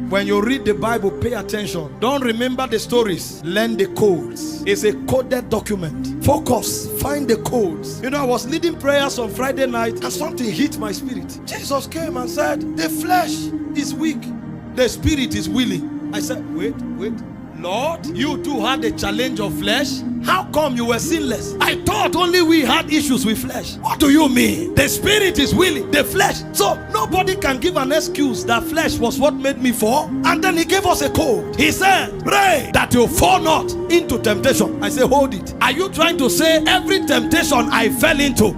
When you read the Bible, pay attention. Don't remember the stories. Learn the codes. It's a coded document. Focus. Find the codes. You know, I was leading prayers on Friday night and something hit my spirit. Jesus came and said, the flesh is weak, the spirit is willing. I said, wait. Lord, you too had a challenge of flesh. How come you were sinless? I thought only we had issues with flesh. What do you mean? The spirit is willing, the flesh. So nobody can give an excuse that flesh was what made me fall. And then he gave us a code. He said, pray that you fall not into temptation. I say, hold it. Are you trying to say every temptation I fell into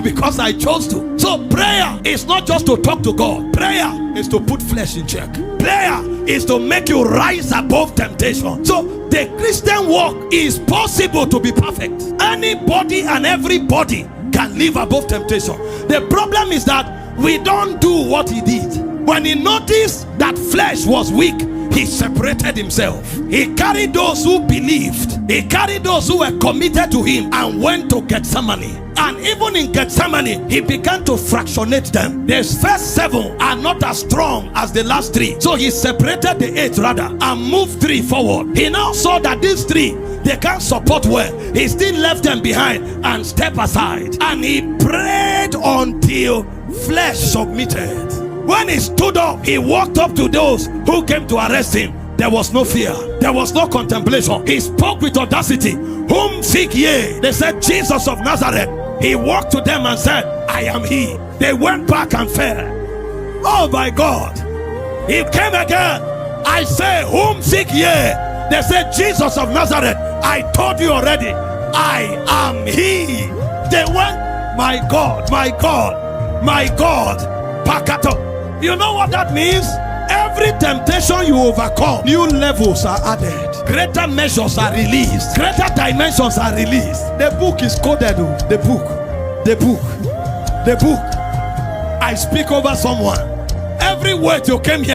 because I chose to? So prayer is not just to talk to God. Prayer is to put flesh in check. Prayer is to make you rise above temptation. So the Christian walk is possible to be perfect. Anybody and everybody can live above temptation. The problem is that we don't do what he did. When he noticed that flesh was weak, he separated himself. He carried those who believed. He carried those who were committed to him and went to Gethsemane. And even in Gethsemane, he began to fractionate them. The first 7 are not as strong as the last 3. So he separated the 8 rather and moved 3 forward. He now saw that these 3, they can't support well. He still left them behind and stepped aside. And he prayed until flesh submitted. When he stood up, he walked up to those who came to arrest him. There was no fear. There was no contemplation. He spoke with audacity. Whom seek ye? They said, Jesus of Nazareth. He walked to them and said, I am he. They went back and fell. Oh my God. He came again. I say, whom seek ye? They said, Jesus of Nazareth. I told you already, I am he. They went, my God, my God, my God. Pakato. You know what that means? Every temptation you overcome, new levels are added, greater measures are released, greater dimensions are released. The book is coded. The book. I speak over someone. Every word you came here